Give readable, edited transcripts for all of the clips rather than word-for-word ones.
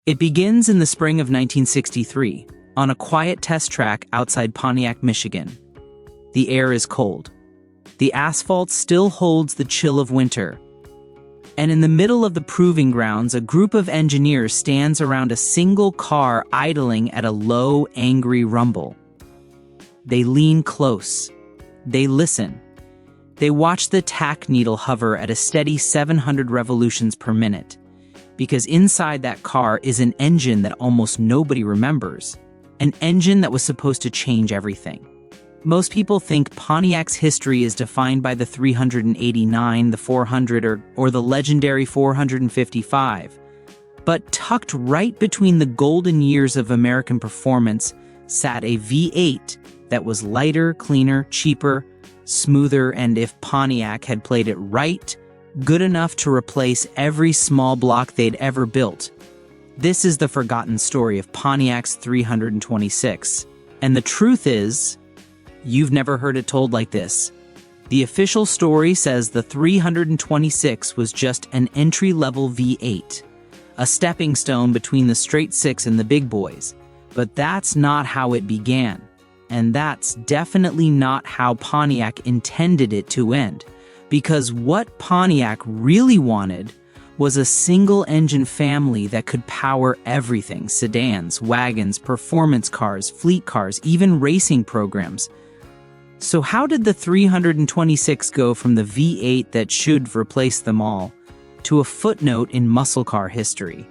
It begins in the spring of 1963, on a quiet test track outside Pontiac, Michigan. The air is cold. The asphalt still holds the chill of winter. And in the middle of the proving grounds, a group of engineers stands around a single car idling at a low, angry rumble. They lean close. They listen. They watch the tack needle hover at a steady 700 revolutions per minute. Because inside that car is an engine that almost nobody remembers. An engine that was supposed to change everything. Most people think Pontiac's history is defined by the 389, the 400, or the legendary 455. But tucked right between the golden years of American performance sat a V8 that was lighter, cleaner, cheaper, smoother, and if Pontiac had played it right, good enough to replace every small block they'd ever built. This is the forgotten story of Pontiac's 326. And the truth is, you've never heard it told like this. The official story says the 326 was just an entry-level V8, a stepping stone between the straight six and the big boys. But that's not how it began. And that's definitely not how Pontiac intended it to end. Because what Pontiac really wanted was a single-engine family that could power everything: sedans, wagons, performance cars, fleet cars, even racing programs. So how did the 326 go from the V8 that should replace them all to a footnote in muscle car history?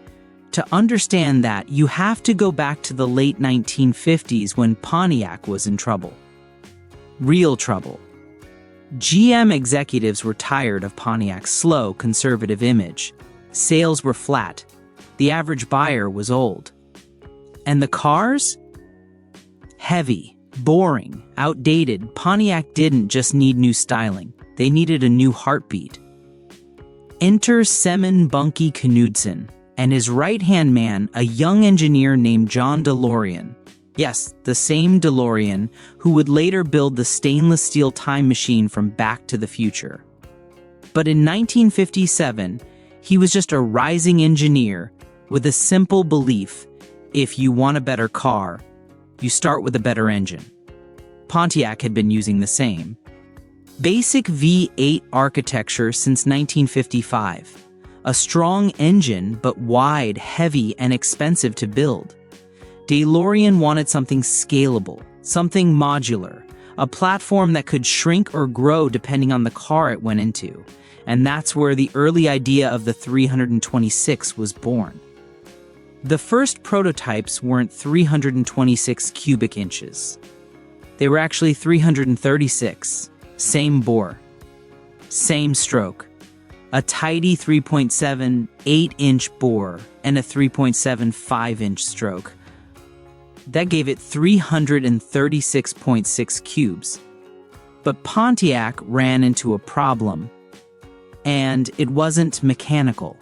To understand that, you have to go back to the late 1950s when Pontiac was in trouble. Real trouble. GM executives were tired of Pontiac's slow, conservative image. Sales were flat. The average buyer was old. And the cars? Heavy, boring, outdated. Pontiac didn't just need new styling. They needed a new heartbeat. Enter Seaman Bunky Knudsen and his right-hand man, a young engineer named John DeLorean. Yes, the same DeLorean who would later build the stainless steel time machine from Back to the Future. But in 1957, he was just a rising engineer with a simple belief: if you want a better car, you start with a better engine. Pontiac had been using the same basic V8 architecture since 1955. A strong engine, but wide, heavy, and expensive to build. DeLorean wanted something scalable, something modular, a platform that could shrink or grow depending on the car it went into. And that's where the early idea of the 326 was born. The first prototypes weren't 326 cubic inches. They were actually 336. Same bore. Same stroke. A tidy 3.78-inch bore and a 3.75-inch stroke. That gave it 336.6 cubes. But Pontiac ran into a problem, and it wasn't mechanical.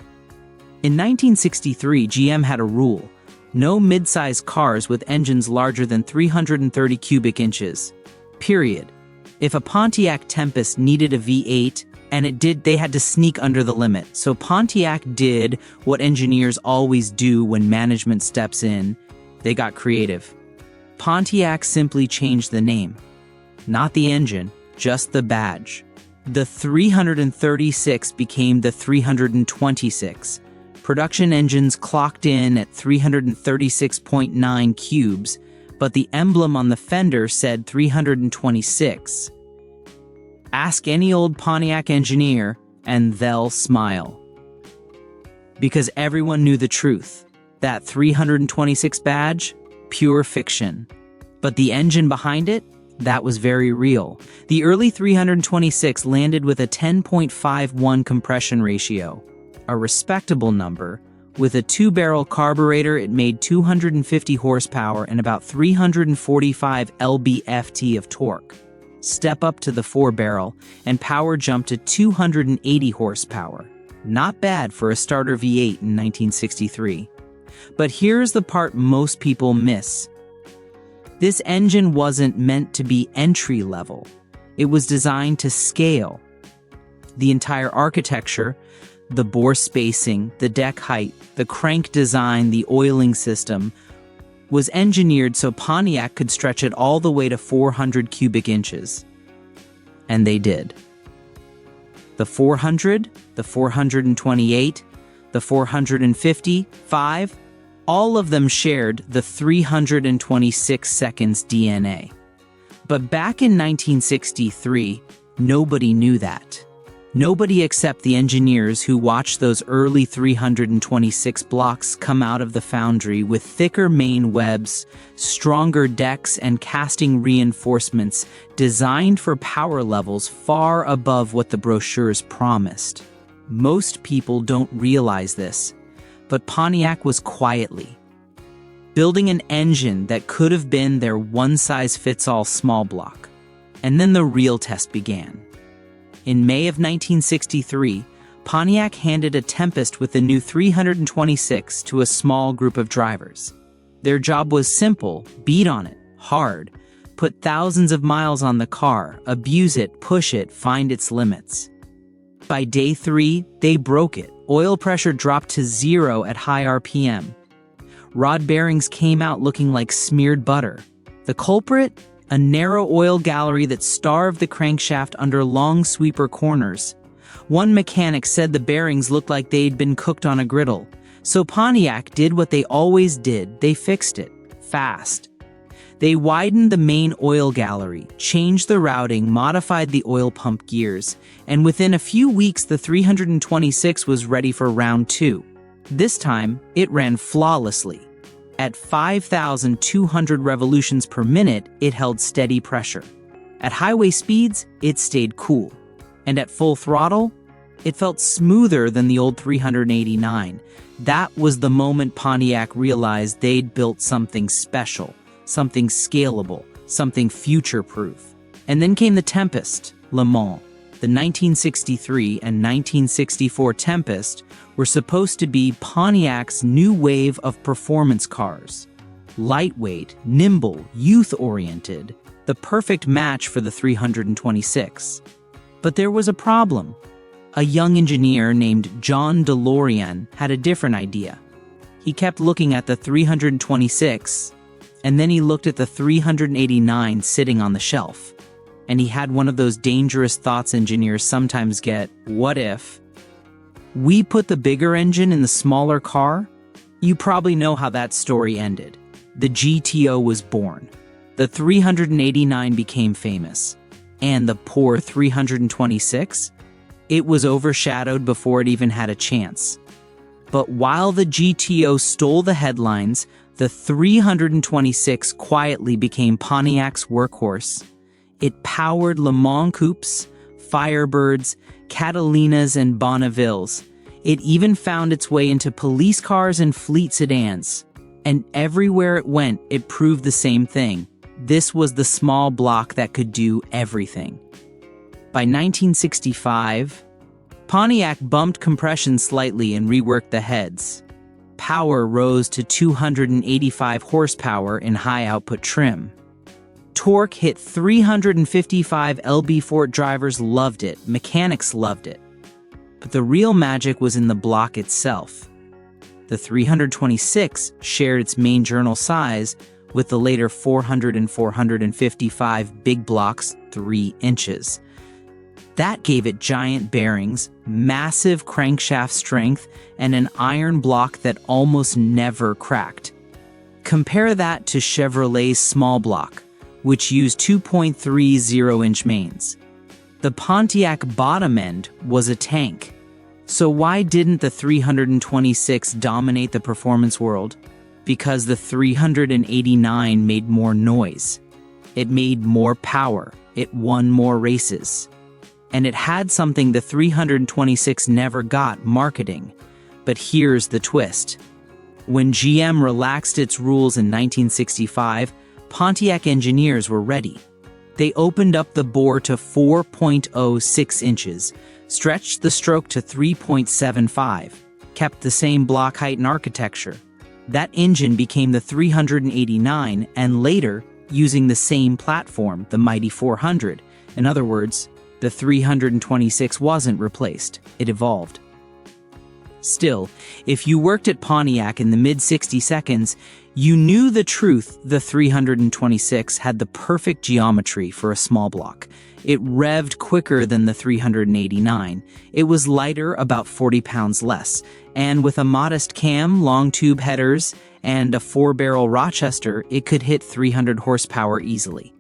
In 1963, GM had a rule: no mid-size cars with engines larger than 330 cubic inches. Period. If a Pontiac Tempest needed a V8, and it did, they had to sneak under the limit. So Pontiac did what engineers always do when management steps in. They got creative. Pontiac simply changed the name. Not the engine, just the badge. The 336 became the 326. Production engines clocked in at 336.9 cubes, but the emblem on the fender said 326. Ask any old Pontiac engineer, and they'll smile. Because everyone knew the truth. That 326 badge? Pure fiction. But the engine behind it? That was very real. The early 326 landed with a 10.51 compression ratio. A respectable number. With a 2-barrel carburetor, it made 250 horsepower and about 345 lb-ft of torque. Step up to the 4-barrel, and power jumped to 280 horsepower. Not bad for a starter V8 in 1963. But here's the part most people miss. This engine wasn't meant to be entry-level. It was designed to scale. The entire architecture, The bore spacing, the deck height, the crank design, the oiling system was engineered so Pontiac could stretch it all the way to 400 cubic inches. And they did. The 400, the 428, the 455, all of them shared the 326 seconds DNA. But back in 1963, nobody knew that. Nobody except the engineers who watched those early 326 blocks come out of the foundry with thicker main webs, stronger decks, and casting reinforcements designed for power levels far above what the brochures promised. Most people don't realize this, but Pontiac was quietly building an engine that could have been their one-size-fits-all small block. And then the real test began. In May of 1963, Pontiac handed a Tempest with the new 326 to a small group of drivers. Their job was simple: beat on it, hard, put thousands of miles on the car, abuse it, push it, find its limits. By day 3, they broke it. Oil pressure dropped to 0 at high RPM. Rod bearings came out looking like smeared butter. The culprit? A narrow oil gallery that starved the crankshaft under long sweeper corners. One mechanic said the bearings looked like they'd been cooked on a griddle. So Pontiac did what they always did: they fixed it, fast. They widened the main oil gallery, changed the routing, modified the oil pump gears, and within a few weeks the 326 was ready for round 2. This time, it ran flawlessly. At 5,200 revolutions per minute, it held steady pressure. At highway speeds, it stayed cool. And at full throttle, it felt smoother than the old 389. That was the moment Pontiac realized they'd built something special, something scalable, something future-proof. And then came the Tempest, Le Mans. The 1963 and 1964 Tempest were supposed to be Pontiac's new wave of performance cars. Lightweight, nimble, youth-oriented, the perfect match for the 326. But there was a problem. A young engineer named John DeLorean had a different idea. He kept looking at the 326, and then he looked at the 389 sitting on the shelf. And he had one of those dangerous thoughts engineers sometimes get: what if we put the bigger engine in the smaller car? You probably know how that story ended. The GTO was born. The 389 became famous. And the poor 326? It was overshadowed before it even had a chance. But while the GTO stole the headlines, the 326 quietly became Pontiac's workhorse. It powered Le Mans coupes, Firebirds, Catalinas, and Bonnevilles. It even found its way into police cars and fleet sedans. And everywhere it went, it proved the same thing. This was the small block that could do everything. By 1965, Pontiac bumped compression slightly and reworked the heads. Power rose to 285 horsepower in high-output trim. Torque hit 355 lb. Fort drivers loved it, mechanics loved it. But the real magic was in the block itself. The 326 shared its main journal size with the later 400 and 455 big blocks, 3 inches. That gave it giant bearings, massive crankshaft strength, and an iron block that almost never cracked. Compare that to Chevrolet's small block, which used 2.30-inch mains. The Pontiac bottom end was a tank. So why didn't the 326 dominate the performance world? Because the 389 made more noise. It made more power. It won more races. And it had something the 326 never got: marketing. But here's the twist. When GM relaxed its rules in 1965, Pontiac engineers were ready. They opened up the bore to 4.06 inches, stretched the stroke to 3.75, kept the same block height and architecture. That engine became the 389, and later, using the same platform, the mighty 400. In other words, the 326 wasn't replaced, it evolved. Still, if you worked at Pontiac in the mid-60 seconds, you knew the truth. The 326 had the perfect geometry for a small block. It revved quicker than the 389. It was lighter, about 40 pounds less, and with a modest cam, long tube headers, and a 4-barrel Rochester, it could hit 300 horsepower easily.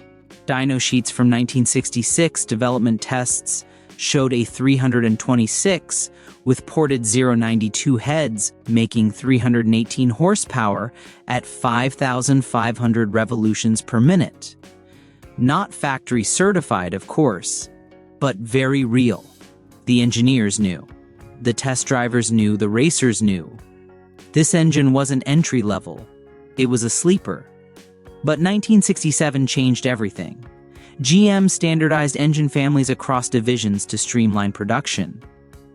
Dyno sheets from 1966 development tests showed a 326 with ported 092 heads, making 318 horsepower at 5,500 revolutions per minute. Not factory certified, of course, but very real. The engineers knew. The test drivers knew. The racers knew. This engine wasn't entry level. It was a sleeper. But 1967 changed everything. GM standardized engine families across divisions to streamline production.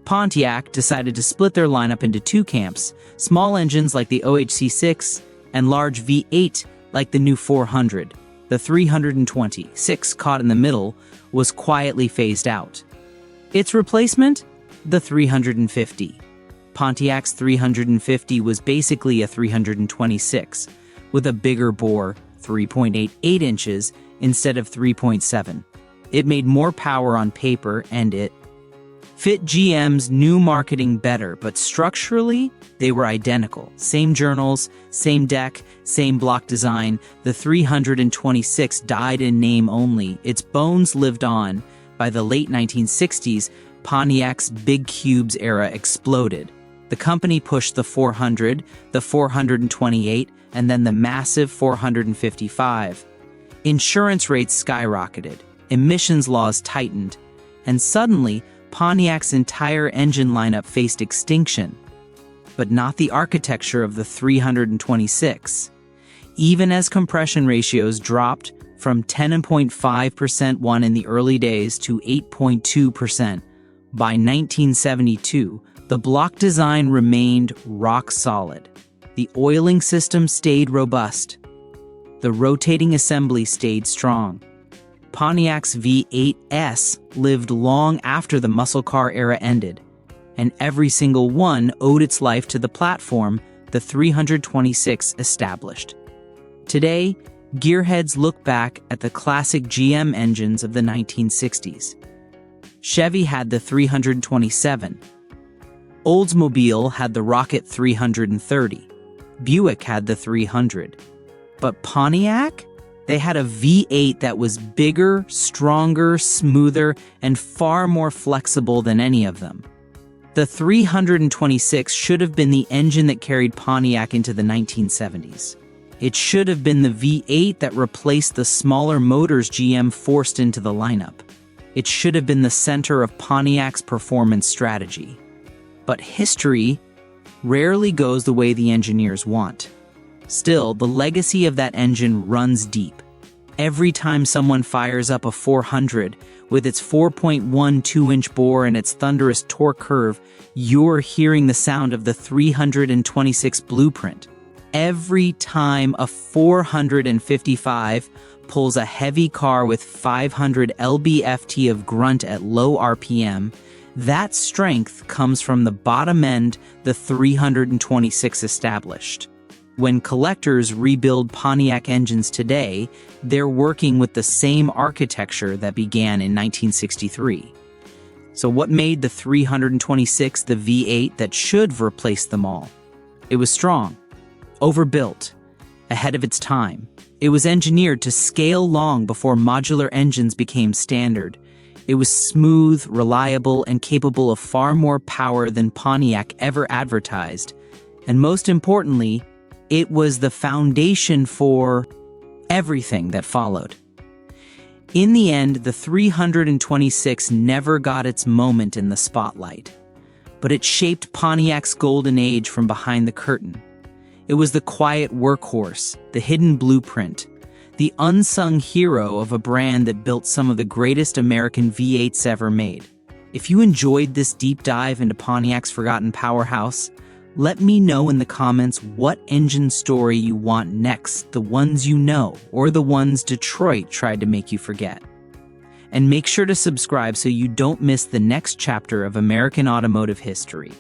Pontiac decided to split their lineup into two camps, small engines like the OHC6 and large V8 like the new 400. The 326, caught in the middle, was quietly phased out. Its replacement? The 350. Pontiac's 350 was basically a 326, with a bigger bore, 3.88 inches, instead of 3.7. It made more power on paper, and it fit GM's new marketing better, but structurally, they were identical. Same journals, same deck, same block design. The 326 died in name only. Its bones lived on. By the late 1960s, Pontiac's Big Cubes era exploded. The company pushed the 400, the 428, and then the massive 455. Insurance rates skyrocketed, emissions laws tightened, and suddenly, Pontiac's entire engine lineup faced extinction. But not the architecture of the 326. Even as compression ratios dropped from 10.5% one in the early days to 8.2%, by 1972, the block design remained rock solid. The oiling system stayed robust. The rotating assembly stayed strong. Pontiac's V8S lived long after the muscle car era ended, and every single one owed its life to the platform the 326 established. Today, gearheads look back at the classic GM engines of the 1960s. Chevy had the 327. Oldsmobile had the Rocket 330. Buick had the 300. But Pontiac? They had a V8 that was bigger, stronger, smoother, and far more flexible than any of them. The 326 should have been the engine that carried Pontiac into the 1970s. It should have been the V8 that replaced the smaller motors GM forced into the lineup. It should have been the center of Pontiac's performance strategy. But history rarely goes the way the engineers want. Still, the legacy of that engine runs deep. Every time someone fires up a 400 with its 4.12-inch bore and its thunderous torque curve, you're hearing the sound of the 326 blueprint. Every time a 455 pulls a heavy car with 500 lb-ft of grunt at low RPM, that strength comes from the bottom end the 326 established. When collectors rebuild Pontiac engines today, they're working with the same architecture that began in 1963. So what made the 326 the V8 that should replace them all? It was strong, overbuilt, ahead of its time. It was engineered to scale long before modular engines became standard. It was smooth, reliable, and capable of far more power than Pontiac ever advertised. And most importantly, it was the foundation for everything that followed. In the end, the 326 never got its moment in the spotlight, but it shaped Pontiac's golden age from behind the curtain. It was the quiet workhorse, the hidden blueprint, the unsung hero of a brand that built some of the greatest American V8s ever made. If you enjoyed this deep dive into Pontiac's forgotten powerhouse, let me know in the comments what engine story you want next, the ones you know, or the ones Detroit tried to make you forget. And make sure to subscribe so you don't miss the next chapter of American automotive history.